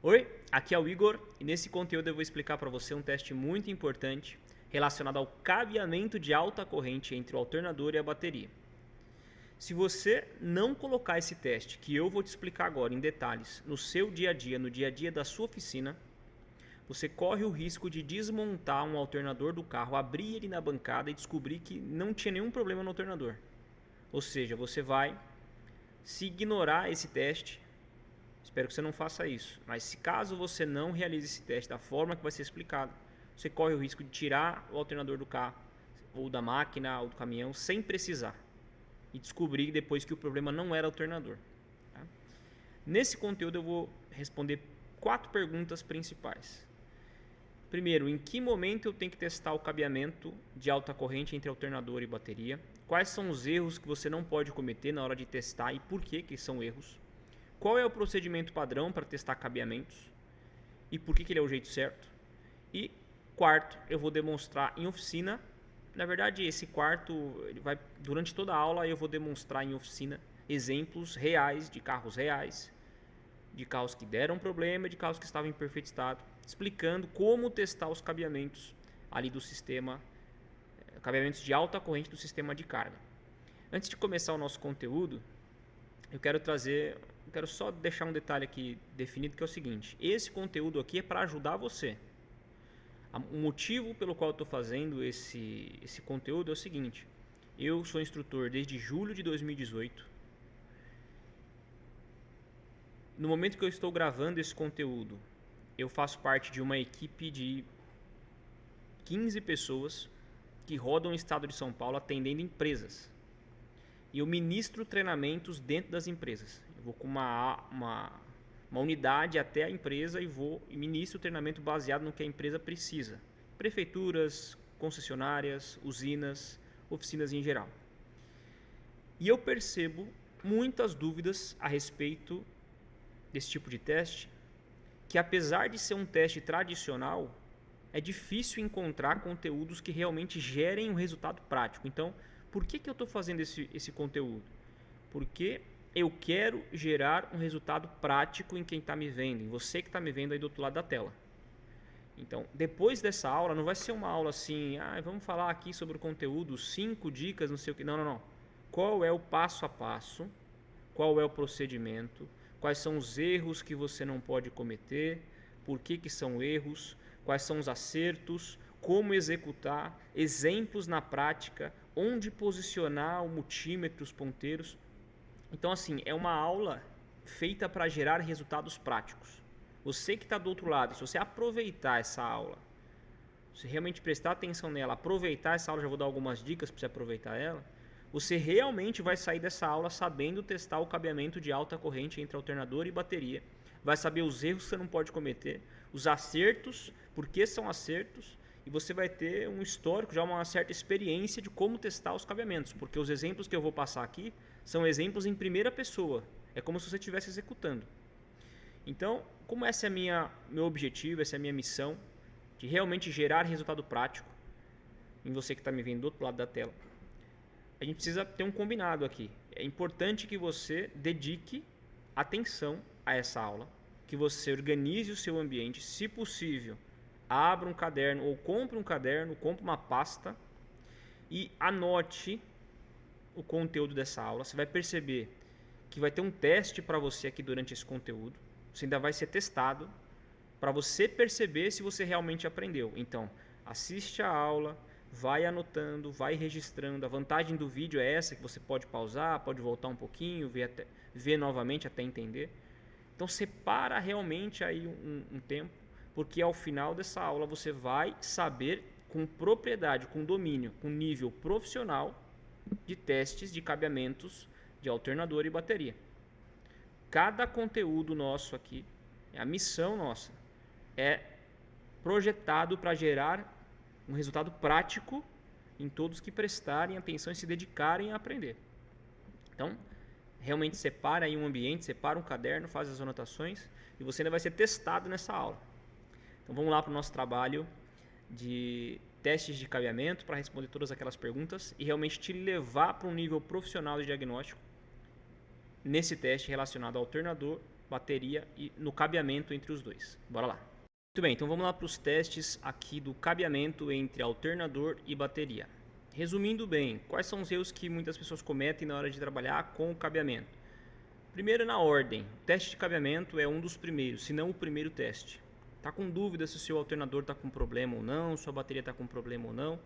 Oi, aqui é o Igor e nesse conteúdo eu vou explicar para você um teste muito importante relacionado ao cabeamento de alta corrente entre o alternador e a bateria. Se você não colocar esse teste, que eu vou te explicar agora em detalhes, no seu dia a dia, no dia a dia da sua oficina, você corre o risco de desmontar um alternador do carro, abrir ele na bancada e descobrir que não tinha nenhum problema no alternador. Ou seja, você vai, se ignorar esse teste, espero que você não faça isso. Mas se caso você não realize esse teste da forma que vai ser explicado, você corre o risco de tirar o alternador do carro, ou da máquina, ou do caminhão, sem precisar. E descobrir depois que o problema não era alternador. Tá? Nesse conteúdo eu vou responder 4 perguntas principais. Primeiro, em que momento eu tenho que testar o cabeamento de alta corrente entre alternador e bateria? Quais são os erros que você não pode cometer na hora de testar e por que são erros? Qual é o procedimento padrão para testar cabeamentos e por que ele é o jeito certo? E quarto, eu vou demonstrar em oficina. Na verdade, esse quarto, ele vai durante toda a aula eu vou demonstrar em oficina exemplos reais de carros reais, de carros que deram problema, de carros que estavam em perfeito estado, explicando como testar os cabeamentos ali do sistema, cabeamentos de alta corrente do sistema de carga. Antes de começar o nosso conteúdo, eu quero só deixar um detalhe aqui definido, que é o seguinte: esse conteúdo aqui é para ajudar você. O motivo pelo qual eu estou fazendo esse conteúdo é o seguinte: eu sou instrutor desde julho de 2018. No momento que eu estou gravando esse conteúdo, eu faço parte de uma equipe de 15 pessoas que rodam o estado de São Paulo atendendo empresas. E eu ministro treinamentos dentro das empresas. Eu vou com uma unidade até a empresa e ministro treinamento baseado no que a empresa precisa. Prefeituras, concessionárias, usinas, oficinas em geral. E eu percebo muitas dúvidas a respeito desse tipo de teste, que apesar de ser um teste tradicional, é difícil encontrar conteúdos que realmente gerem um resultado prático. Então, por que eu estou fazendo esse conteúdo? Porque eu quero gerar um resultado prático em quem está me vendo, em você que está me vendo aí do outro lado da tela. Então, depois dessa aula, não vai ser uma aula assim, vamos falar aqui sobre o conteúdo, 5 dicas, não sei o que. Não. Qual é o passo a passo? Qual é o procedimento? Quais são os erros que você não pode cometer? Por que são erros? Quais são os acertos? Como executar? Exemplos na prática? Onde posicionar o multímetro, os ponteiros? Então, assim, é uma aula feita para gerar resultados práticos. Você que está do outro lado, se você aproveitar essa aula, se realmente prestar atenção nela, aproveitar essa aula, já vou dar algumas dicas para você aproveitar ela, você realmente vai sair dessa aula sabendo testar o cabeamento de alta corrente entre alternador e bateria. Vai saber os erros que você não pode cometer, os acertos, por que são acertos, e você vai ter um histórico, já uma certa experiência de como testar os cabeamentos, porque os exemplos que eu vou passar aqui são exemplos em primeira pessoa. É como se você estivesse executando. Então, como esse é meu objetivo, essa é a minha missão, de realmente gerar resultado prático em você que está me vendo do outro lado da tela, a gente precisa ter um combinado aqui. É importante que você dedique atenção a essa aula, que você organize o seu ambiente, se possível, abra um caderno ou compre um caderno, compre uma pasta e anote o conteúdo dessa aula. Você vai perceber que vai ter um teste para você aqui durante esse conteúdo. Você ainda vai ser testado para você perceber se você realmente aprendeu. Então, assiste a aula, vai anotando, vai registrando. A vantagem do vídeo é essa, que você pode pausar, pode voltar um pouquinho, ver novamente até entender. Então separa realmente aí um tempo, porque ao final dessa aula você vai saber com propriedade, com domínio, com nível profissional de testes de cabeamentos de alternador e bateria. Cada conteúdo nosso aqui, a missão nossa, é projetado para gerar um resultado prático em todos que prestarem atenção e se dedicarem a aprender. Então, realmente separa aí um ambiente, separa um caderno, faz as anotações e você ainda vai ser testado nessa aula. Então vamos lá para o nosso trabalho de testes de cabeamento para responder todas aquelas perguntas e realmente te levar para um nível profissional de diagnóstico nesse teste relacionado ao alternador bateria e no cabeamento entre os dois. Bora lá. Muito bem, então vamos lá para os testes aqui do cabeamento entre alternador e bateria. Resumindo bem, quais são os erros que muitas pessoas cometem na hora de trabalhar com o cabeamento? Primeiro, na ordem. O teste de cabeamento é um dos primeiros, se não o primeiro teste. Está com dúvida se o seu alternador está com problema ou não, sua bateria está com problema ou não,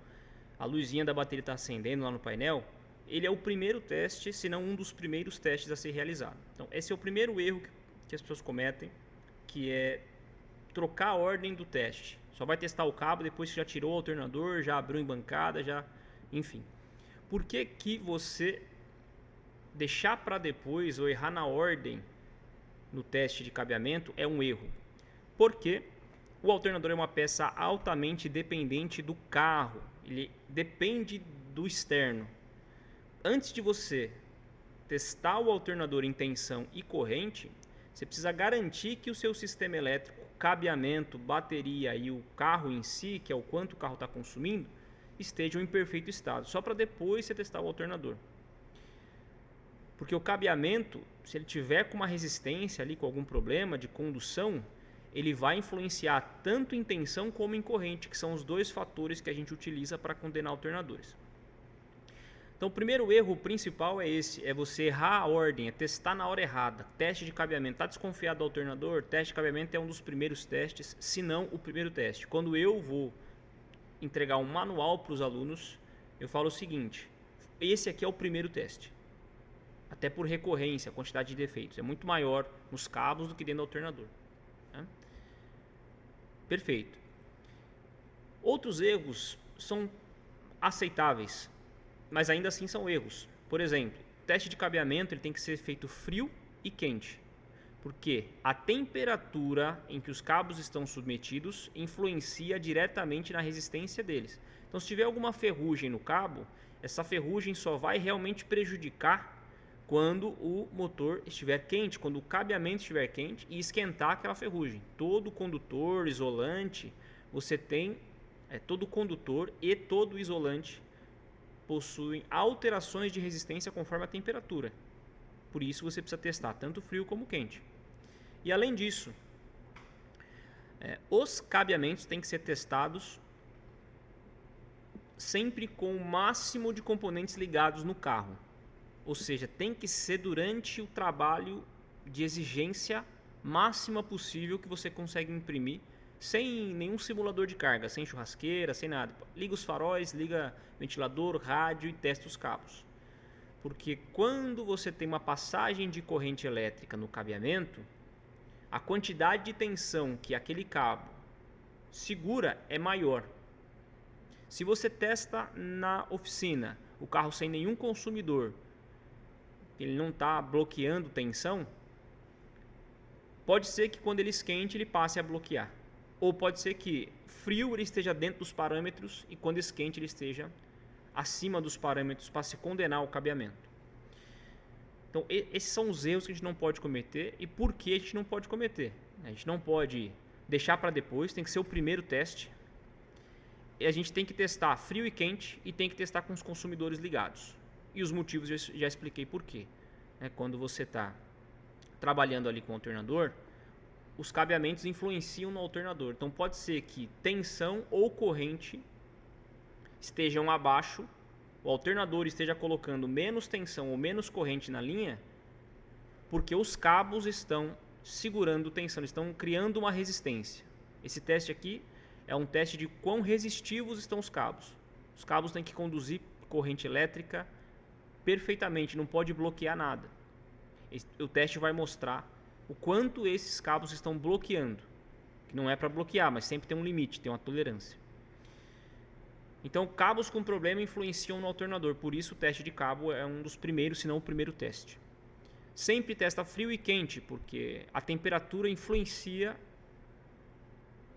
a luzinha da bateria está acendendo lá no painel, ele é o primeiro teste, se não um dos primeiros testes a ser realizado. Então, esse é o primeiro erro que as pessoas cometem, que é trocar a ordem do teste. Só vai testar o cabo depois que já tirou o alternador, já abriu em bancada, enfim. Por que você deixar para depois ou errar na ordem no teste de cabeamento é um erro? Porque o alternador é uma peça altamente dependente do carro, ele depende do externo. Antes de você testar o alternador em tensão e corrente, você precisa garantir que o seu sistema elétrico, cabeamento, bateria e o carro em si, que é o quanto o carro está consumindo, estejam em perfeito estado, só para depois você testar o alternador. Porque o cabeamento, se ele tiver com uma resistência ali, com algum problema de condução, ele vai influenciar tanto em tensão como em corrente, que são os dois fatores que a gente utiliza para condenar alternadores. Então, o primeiro erro principal é esse, é você errar a ordem, é testar na hora errada. Teste de cabeamento, está desconfiado do alternador? Teste de cabeamento é um dos primeiros testes, se não o primeiro teste. Quando eu vou entregar um manual para os alunos, eu falo o seguinte, esse aqui é o primeiro teste. Até por recorrência, a quantidade de defeitos é muito maior nos cabos do que dentro do alternador. Né? Perfeito. Outros erros são aceitáveis, mas ainda assim são erros. Por exemplo, teste de cabeamento ele tem que ser feito frio e quente, porque a temperatura em que os cabos estão submetidos influencia diretamente na resistência deles. Então, se tiver alguma ferrugem no cabo, essa ferrugem só vai realmente prejudicar quando o motor estiver quente, quando o cabeamento estiver quente e esquentar aquela ferrugem. Todo condutor, isolante, você tem, todo condutor e todo isolante possuem alterações de resistência conforme a temperatura. Por isso você precisa testar tanto frio como quente. E além disso, os cabeamentos têm que ser testados sempre com o máximo de componentes ligados no carro. Ou seja, tem que ser durante o trabalho de exigência máxima possível que você consegue imprimir, sem nenhum simulador de carga, sem churrasqueira, sem nada. Liga os faróis, liga ventilador, rádio e testa os cabos. Porque quando você tem uma passagem de corrente elétrica no cabeamento, a quantidade de tensão que aquele cabo segura é maior. Se você testa na oficina o carro sem nenhum consumidor, ele não está bloqueando tensão, pode ser que quando ele esquente ele passe a bloquear. Ou pode ser que frio ele esteja dentro dos parâmetros e quando esquente ele esteja acima dos parâmetros para se condenar o cabeamento. Então esses são os erros que a gente não pode cometer e por que a gente não pode cometer. A gente não pode deixar para depois, tem que ser o primeiro teste. E a gente tem que testar frio e quente e tem que testar com os consumidores ligados. E os motivos eu já expliquei por quê. Quando você está trabalhando ali com o alternador, os cabeamentos influenciam no alternador. Então pode ser que tensão ou corrente estejam abaixo, o alternador esteja colocando menos tensão ou menos corrente na linha, porque os cabos estão segurando tensão, estão criando uma resistência. Esse teste aqui é um teste de quão resistivos estão os cabos. Os cabos têm que conduzir corrente elétrica perfeitamente, não pode bloquear nada. O teste vai mostrar o quanto esses cabos estão bloqueando, que não é para bloquear, mas sempre tem um limite, tem uma tolerância. Então, cabos com problema influenciam no alternador, por isso o teste de cabo é um dos primeiros, se não o primeiro teste. Sempre testa frio e quente, porque a temperatura influencia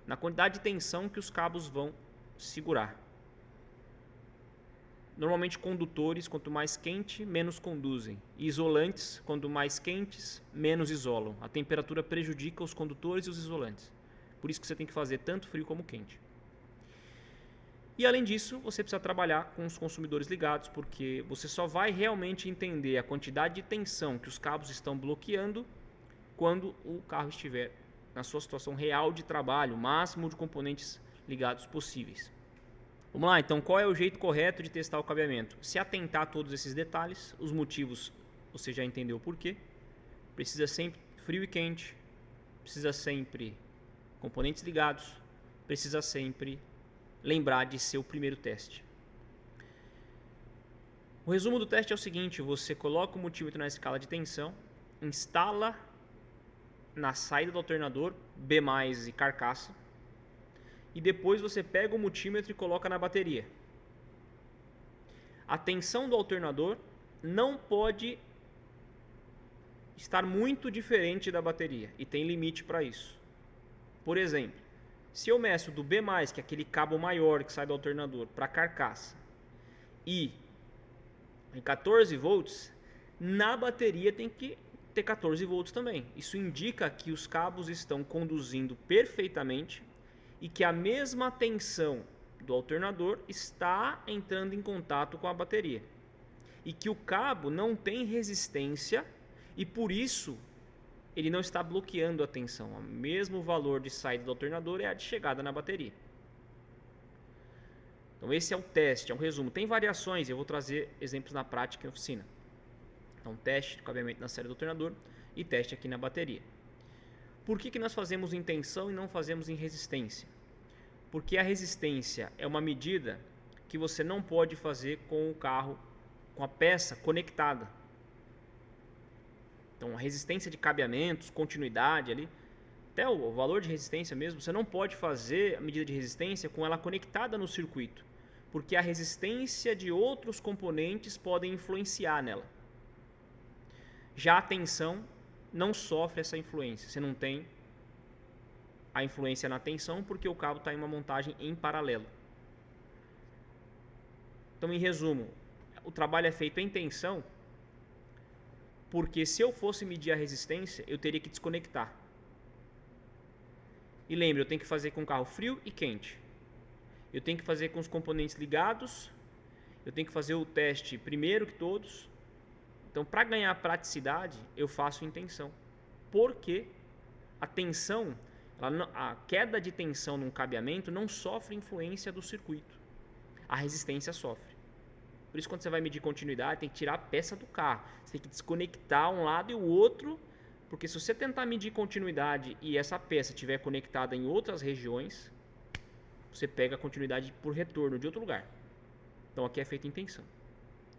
na quantidade de tensão que os cabos vão segurar. Normalmente condutores, quanto mais quente, menos conduzem. E isolantes, quanto mais quentes, menos isolam. A temperatura prejudica os condutores e os isolantes. Por isso que você tem que fazer tanto frio como quente. E além disso, você precisa trabalhar com os consumidores ligados, porque você só vai realmente entender a quantidade de tensão que os cabos estão bloqueando quando o carro estiver na sua situação real de trabalho, o máximo de componentes ligados possíveis. Vamos lá, então, qual é o jeito correto de testar o cabeamento? Se atentar a todos esses detalhes, os motivos você já entendeu o porquê. Precisa sempre frio e quente, precisa sempre componentes ligados, precisa sempre lembrar de ser o primeiro teste. O resumo do teste é o seguinte: você coloca o multímetro na escala de tensão, instala na saída do alternador B+ e carcaça, e depois você pega o multímetro e coloca na bateria. A tensão do alternador não pode estar muito diferente da bateria e tem limite para isso. Por exemplo, se eu meço do B+, que é aquele cabo maior que sai do alternador, para a carcaça, e em 14 volts, na bateria tem que ter 14 volts também. Isso indica que os cabos estão conduzindo perfeitamente e que a mesma tensão do alternador está entrando em contato com a bateria. E que o cabo não tem resistência e por isso ele não está bloqueando a tensão. O mesmo valor de saída do alternador é a de chegada na bateria. Então esse é o teste, é um resumo. Tem variações, eu vou trazer exemplos na prática em oficina. Então teste de cabeamento na saída do alternador e teste aqui na bateria. Por que nós fazemos em tensão e não fazemos em resistência? Porque a resistência é uma medida que você não pode fazer com o carro, com a peça conectada. Então a resistência de cabeamentos, continuidade ali, até o valor de resistência mesmo, você não pode fazer a medida de resistência com ela conectada no circuito, porque a resistência de outros componentes podem influenciar nela. Já a tensão não sofre essa influência, você não tem a influência na tensão porque o cabo está em uma montagem em paralelo. Então, em resumo, o trabalho é feito em tensão porque se eu fosse medir a resistência, eu teria que desconectar. E lembre, eu tenho que fazer com o carro frio e quente. Eu tenho que fazer com os componentes ligados. Eu tenho que fazer o teste primeiro que todos. Então, para ganhar praticidade, eu faço em tensão. Porque a tensão, a queda de tensão num cabeamento não sofre influência do circuito. A resistência sofre. Por isso, quando você vai medir continuidade, tem que tirar a peça do carro. Você tem que desconectar um lado e o outro, porque se você tentar medir continuidade e essa peça estiver conectada em outras regiões, você pega a continuidade por retorno de outro lugar. Então, aqui é feito em tensão.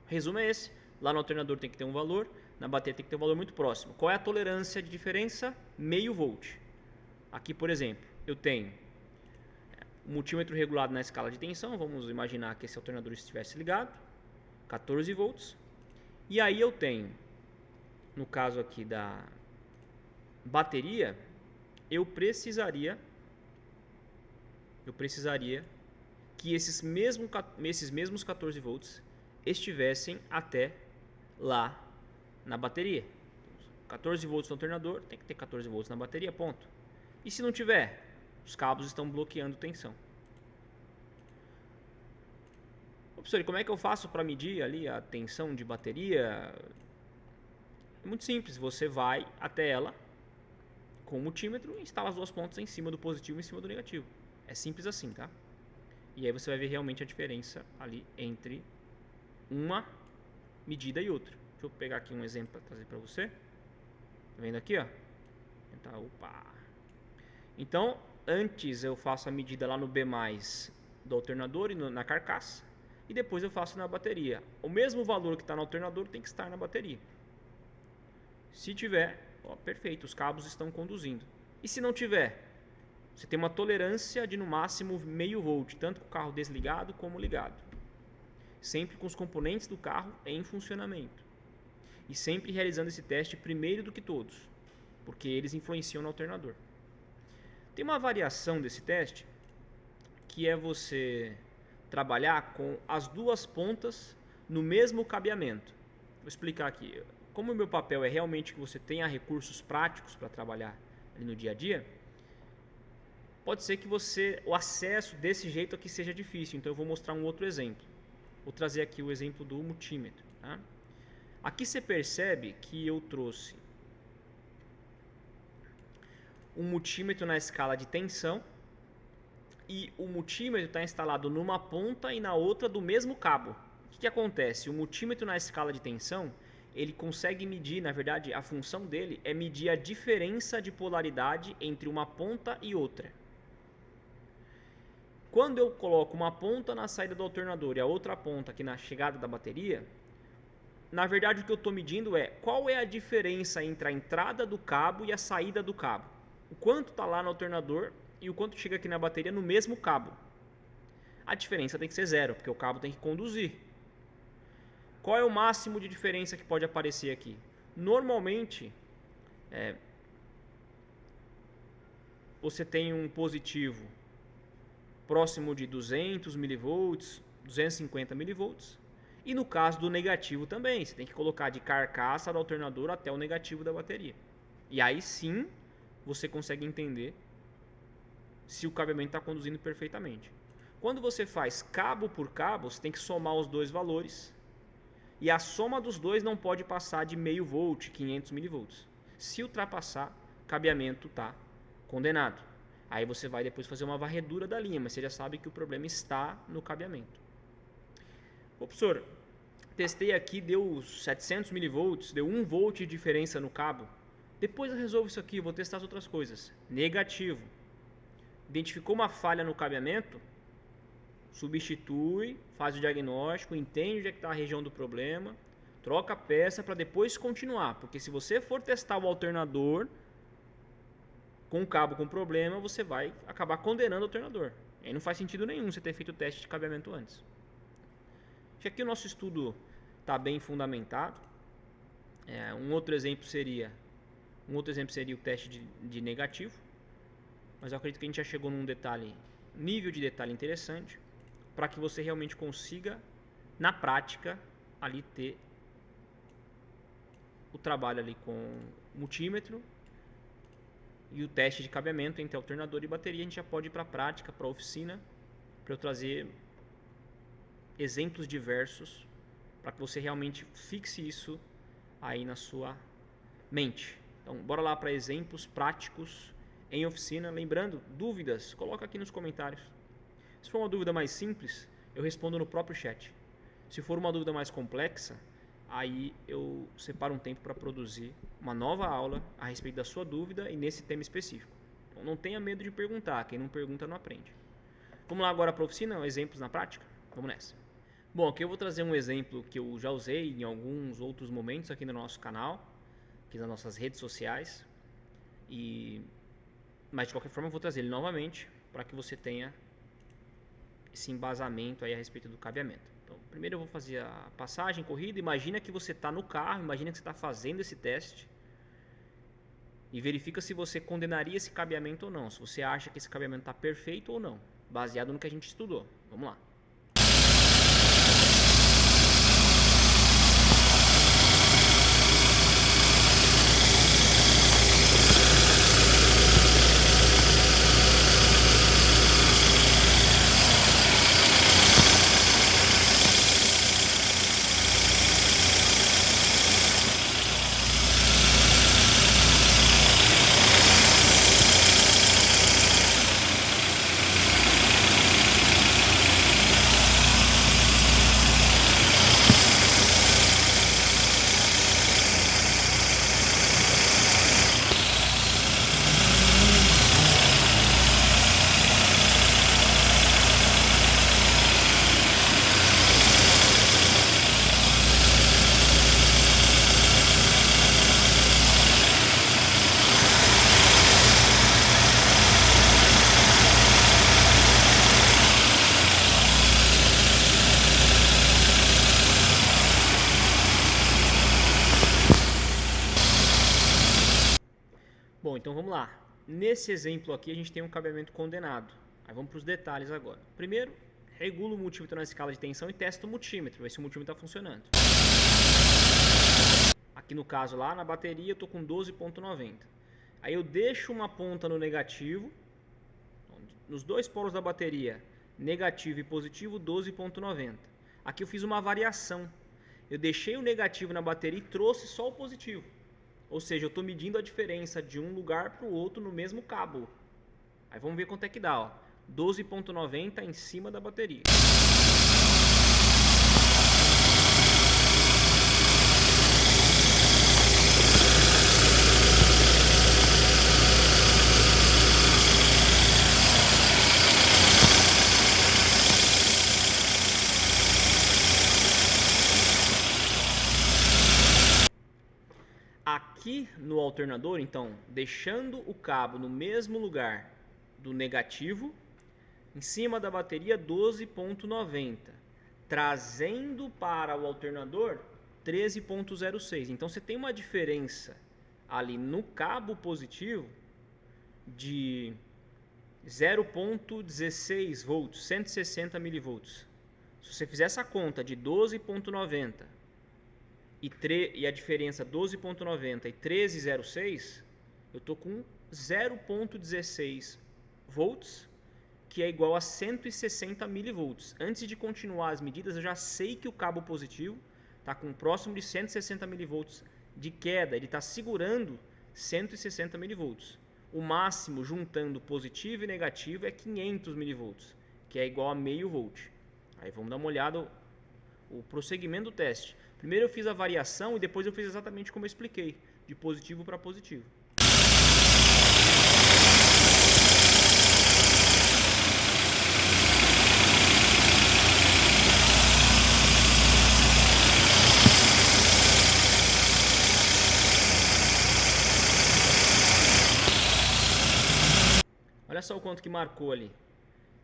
O resumo é esse. Lá no alternador tem que ter um valor, na bateria tem que ter um valor muito próximo. Qual é a tolerância de diferença? Meio volt. Aqui, por exemplo, eu tenho um multímetro regulado na escala de tensão. Vamos imaginar que esse alternador estivesse ligado. 14 volts. E aí eu tenho, no caso aqui da bateria, eu precisaria que esses mesmos 14 volts estivessem até lá na bateria. 14 volts no alternador, tem que ter 14 volts na bateria, ponto. E se não tiver, os cabos estão bloqueando tensão. Professor, e como é que eu faço para medir ali a tensão de bateria? É muito simples, você vai até ela com o multímetro e instala as duas pontas em cima do positivo e em cima do negativo. É simples assim, tá? E aí você vai ver realmente a diferença ali entre uma medida e outra. Deixa eu pegar aqui um exemplo para trazer para você. Tá vendo aqui, ó? Opa! Então, antes eu faço a medida lá no B+ do alternador e na carcaça. E depois eu faço na bateria. O mesmo valor que está no alternador tem que estar na bateria. Se tiver, ó, perfeito, os cabos estão conduzindo. E se não tiver, você tem uma tolerância de no máximo meio volt, tanto com o carro desligado como ligado. Sempre com os componentes do carro em funcionamento. E sempre realizando esse teste primeiro do que todos, porque eles influenciam no alternador. Tem uma variação desse teste, que é você trabalhar com as duas pontas no mesmo cabeamento. Vou explicar aqui. Como o meu papel é realmente que você tenha recursos práticos para trabalhar ali no dia a dia, pode ser que o acesso desse jeito aqui seja difícil. Então eu vou mostrar um outro exemplo. Vou trazer aqui o exemplo do multímetro. Tá? Aqui você percebe que eu trouxe um multímetro na escala de tensão e o multímetro está instalado numa ponta e na outra do mesmo cabo. O que acontece? O multímetro na escala de tensão, ele consegue medir, na verdade, a função dele é medir a diferença de polaridade entre uma ponta e outra. Quando eu coloco uma ponta na saída do alternador e a outra ponta aqui na chegada da bateria, na verdade o que eu estou medindo é qual é a diferença entre a entrada do cabo e a saída do cabo. O quanto está lá no alternador e o quanto chega aqui na bateria no mesmo cabo. A diferença tem que ser zero, porque o cabo tem que conduzir. Qual é o máximo de diferença que pode aparecer aqui? Normalmente, você tem um positivo próximo de 200 mV, 250 mV. E no caso do negativo também, você tem que colocar de carcaça do alternador até o negativo da bateria. E aí sim, você consegue entender se o cabeamento está conduzindo perfeitamente. Quando você faz cabo por cabo, você tem que somar os dois valores. E a soma dos dois não pode passar de meio volt, 500 mV. Se ultrapassar, cabeamento está condenado. Aí você vai depois fazer uma varredura da linha, mas você já sabe que o problema está no cabeamento. Ô, professor, testei aqui, deu 700 mV, deu 1 volt de diferença no cabo. Depois eu resolvo isso aqui, vou testar as outras coisas. Negativo. Identificou uma falha no cabeamento, substitui, faz o diagnóstico, entende onde é que está a região do problema, troca a peça para depois continuar. Porque se você for testar o alternador com o cabo com problema, você vai acabar condenando o alternador. E aí não faz sentido nenhum você ter feito o teste de cabeamento antes. Acho que aqui o nosso estudo está bem fundamentado. Um outro exemplo seria o teste de negativo. Mas eu acredito que a gente já chegou num nível de detalhe interessante, para que você realmente consiga, na prática, ali ter o trabalho ali com multímetro e o teste de cabeamento entre alternador e bateria. A gente já pode ir para a prática, para a oficina, para eu trazer exemplos diversos, para que você realmente fixe isso aí na sua mente. Então, bora lá para exemplos práticos em oficina. Lembrando, dúvidas, coloca aqui nos comentários. Se for uma dúvida mais simples, eu respondo no próprio chat. Se for uma dúvida mais complexa, aí eu separo um tempo para produzir uma nova aula a respeito da sua dúvida e nesse tema específico. Então não tenha medo de perguntar, quem não pergunta não aprende. Vamos lá agora para a oficina, exemplos na prática? Vamos nessa. Bom, aqui eu vou trazer um exemplo que eu já usei em alguns outros momentos aqui no nosso canal, aqui nas nossas redes sociais, mas de qualquer forma eu vou trazer ele novamente para que você tenha esse embasamento aí a respeito do cabeamento. Então, primeiro eu vou fazer a passagem, corrida. Imagina que você está no carro, imagina que você está fazendo esse teste e verifica se você condenaria esse cabeamento ou não, se você acha que esse cabeamento está perfeito ou não, baseado no que a gente estudou. Vamos lá. Bom, então vamos lá. Nesse exemplo aqui a gente tem um cabeamento condenado. Aí vamos para os detalhes agora. Primeiro, regulo o multímetro na escala de tensão e testo o multímetro, ver se o multímetro está funcionando. Aqui no caso lá na bateria eu estou com 12.90. Aí eu deixo uma ponta no negativo, nos dois polos da bateria, negativo e positivo, 12.90. Aqui eu fiz uma variação. Eu deixei o negativo na bateria e trouxe só o positivo. Ou seja, eu estou medindo a diferença de um lugar para o outro no mesmo cabo. Aí vamos ver quanto é que dá, ó. 12,90 em cima da bateria. Aqui no alternador, então, deixando o cabo no mesmo lugar do negativo, em cima da bateria 12,90, trazendo para o alternador 13,06. Então você tem uma diferença ali no cabo positivo de 0,16 volts, 160 milivolts. Se você fizer essa conta de 12,90 e a diferença 12,90 e 13,06, eu estou com 0,16 volts, que é igual a 160 milivolts. Antes de continuar as medidas, eu já sei que o cabo positivo está com próximo de 160 milivolts de queda, ele está segurando 160 milivolts. O máximo, juntando positivo e negativo, é 500 milivolts, que é igual a meio volt. Aí vamos dar uma olhada o prosseguimento do teste. Primeiro eu fiz a variação e depois eu fiz exatamente como eu expliquei, de positivo para positivo. Olha só o quanto que marcou ali.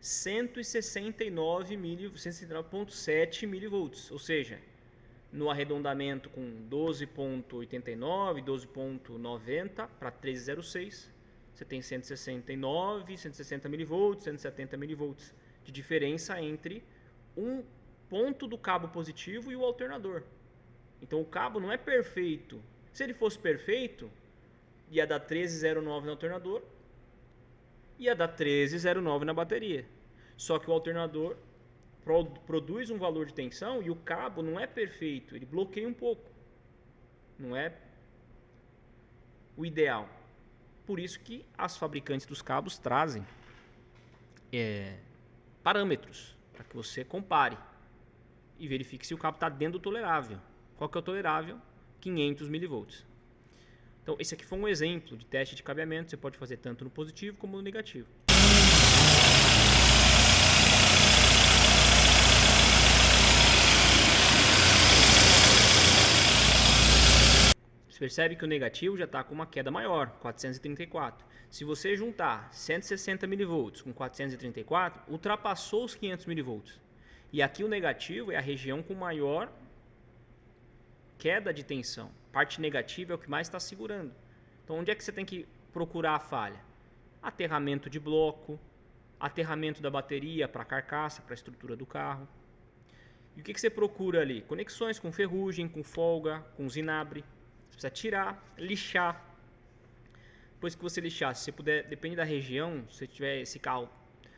169,7 milivolts, ou seja, no arredondamento com 12,89, 12,90 para 13,06, você tem 169, 160 milivolts, 170 milivolts de diferença entre um ponto do cabo positivo e o alternador. Então o cabo não é perfeito. Se ele fosse perfeito, ia dar 13,09 no alternador, ia dar 13,09 na bateria. Só que o alternador produz um valor de tensão e o cabo não é perfeito, ele bloqueia um pouco. Não é o ideal. Por isso que as fabricantes dos cabos trazem parâmetros para que você compare e verifique se o cabo está dentro do tolerável. Qual que é o tolerável? 500 milivolts. Então esse aqui foi um exemplo de teste de cabeamento. Você pode fazer tanto no positivo como no negativo. Você percebe que o negativo já está com uma queda maior, 434. Se você juntar 160 milivolts com 434, ultrapassou os 500 milivolts. E aqui o negativo é a região com maior queda de tensão. A parte negativa é o que mais está segurando. Então onde é que você tem que procurar a falha? Aterramento de bloco, aterramento da bateria para a carcaça, para a estrutura do carro. E o que você procura ali? Conexões com ferrugem, com folga, com zinabre. Você precisa tirar, lixar. Depois que você lixar, se você puder, depende da região, se tiver esse carro,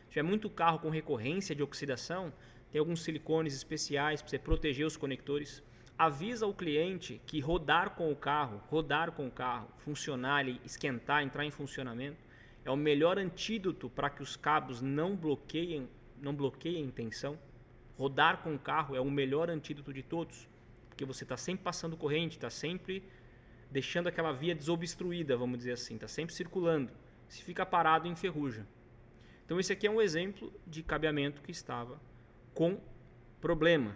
tiver muito carro com recorrência de oxidação, tem alguns silicones especiais para você proteger os conectores. Avisa o cliente que rodar com o carro, funcionar, ele esquentar, entrar em funcionamento, é o melhor antídoto para que os cabos não bloqueiem tensão. Rodar com o carro é o melhor antídoto de todos, porque você está sempre passando corrente, está sempre deixando aquela via desobstruída, vamos dizer assim, está sempre circulando. Se fica parado, enferruja. Então esse aqui é um exemplo de cabeamento que estava com problema.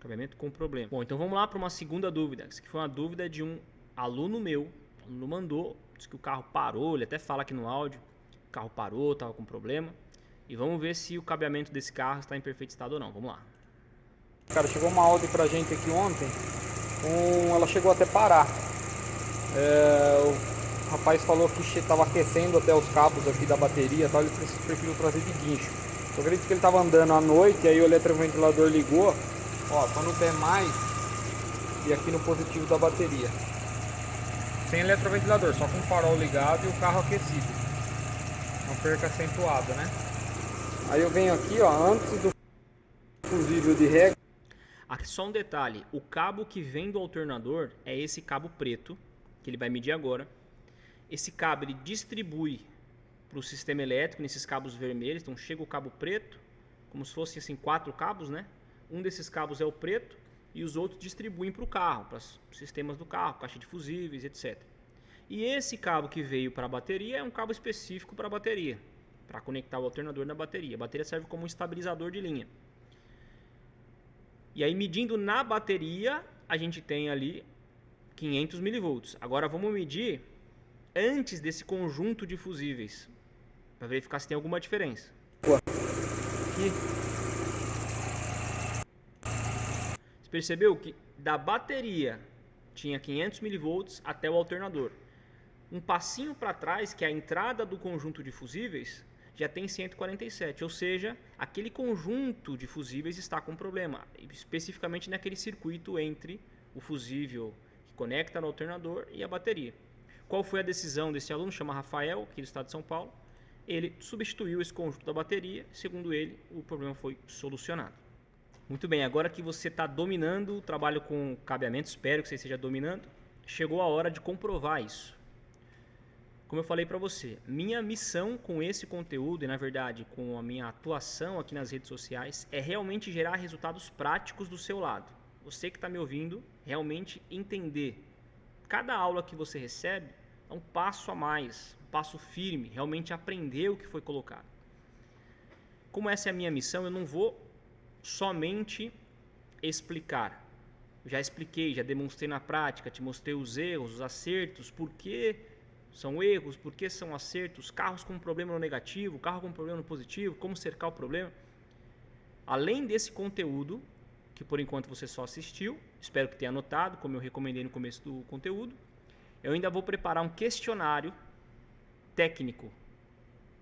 Cabeamento com problema. Bom, então vamos lá para uma segunda dúvida. Essa aqui foi uma dúvida de um aluno meu. O aluno mandou, disse que o carro parou, ele até fala aqui no áudio, o carro parou, estava com problema. E vamos ver se o cabeamento desse carro está em perfeito estado ou não. Vamos lá. Cara, chegou uma Audi pra gente aqui ontem, ela chegou até parar. O rapaz falou que estava aquecendo até os cabos aqui da bateria, tal, ele preferiu trazer de guincho. Eu acredito que ele estava andando à noite, aí o eletroventilador ligou, ó, tá no pé mais e aqui no positivo da bateria. Sem eletroventilador, só com o farol ligado e o carro aquecido. Uma perca acentuada, né? Aí eu venho aqui, ó, antes do fusível de ré. Aqui só um detalhe, o cabo que vem do alternador é esse cabo preto, que ele vai medir agora. Esse cabo ele distribui para o sistema elétrico nesses cabos vermelhos. Então chega o cabo preto, como se fossem assim 4 cabos, né? Um desses cabos é o preto e os outros distribuem para o carro, para os sistemas do carro, caixa de fusíveis, etc. E esse cabo que veio para a bateria é um cabo específico para a bateria, para conectar o alternador na bateria. A bateria serve como um estabilizador de linha. E aí, medindo na bateria, a gente tem ali 500 milivolts. Agora vamos medir antes desse conjunto de fusíveis, para verificar se tem alguma diferença. Aqui. Você percebeu que da bateria tinha 500 milivolts até o alternador. Um passinho para trás, que é a entrada do conjunto de fusíveis, já tem 147, ou seja, aquele conjunto de fusíveis está com problema, especificamente naquele circuito entre o fusível que conecta no alternador e a bateria. Qual foi a decisão desse aluno? Chama Rafael, aqui do estado de São Paulo. Ele substituiu esse conjunto da bateria, segundo ele, o problema foi solucionado. Muito bem, agora que você está dominando o trabalho com cabeamento, espero que você esteja dominando, chegou a hora de comprovar isso. Como eu falei para você, minha missão com esse conteúdo e, na verdade, com a minha atuação aqui nas redes sociais é realmente gerar resultados práticos do seu lado. Você que está me ouvindo, realmente entender. Cada aula que você recebe é um passo a mais, um passo firme, realmente aprender o que foi colocado. Como essa é a minha missão, eu não vou somente explicar. Eu já expliquei, já demonstrei na prática, te mostrei os erros, os acertos, por que são erros, por que são acertos, carros com problema no negativo, carro com problema no positivo, como cercar o problema. Além desse conteúdo, que por enquanto você só assistiu, espero que tenha anotado, como eu recomendei no começo do conteúdo, eu ainda vou preparar um questionário técnico.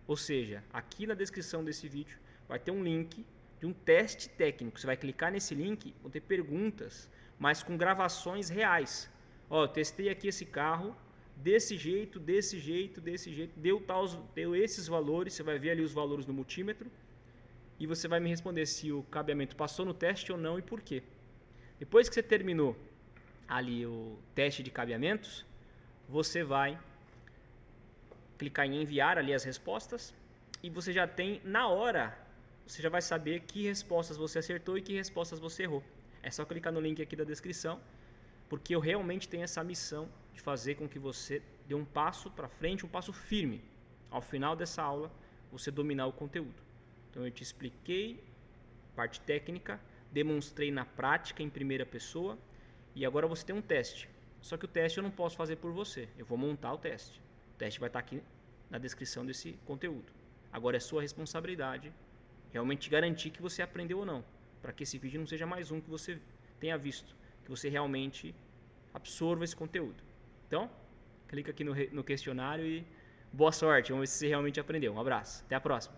Ou seja, aqui na descrição desse vídeo vai ter um link de um teste técnico. Você vai clicar nesse link, vão ter perguntas, mas com gravações reais. Ó, eu testei aqui esse carro, desse jeito, deu esses valores, você vai ver ali os valores no multímetro e você vai me responder se o cabeamento passou no teste ou não e por quê. Depois que você terminou ali o teste de cabeamentos, você vai clicar em enviar ali as respostas e você já tem na hora, você já vai saber que respostas você acertou e que respostas você errou. É só clicar no link aqui da descrição, porque eu realmente tenho essa missão de fazer com que você dê um passo para frente, um passo firme. Ao final dessa aula, você dominar o conteúdo. Então eu te expliquei parte técnica, demonstrei na prática em primeira pessoa e agora você tem um teste. Só que o teste eu não posso fazer por você, eu vou montar o teste. O teste vai estar aqui na descrição desse conteúdo. Agora é sua responsabilidade realmente garantir que você aprendeu ou não, para que esse vídeo não seja mais um que você tenha visto, que você realmente absorva esse conteúdo. Então, clica aqui no questionário e boa sorte, vamos ver se você realmente aprendeu. Um abraço, até a próxima.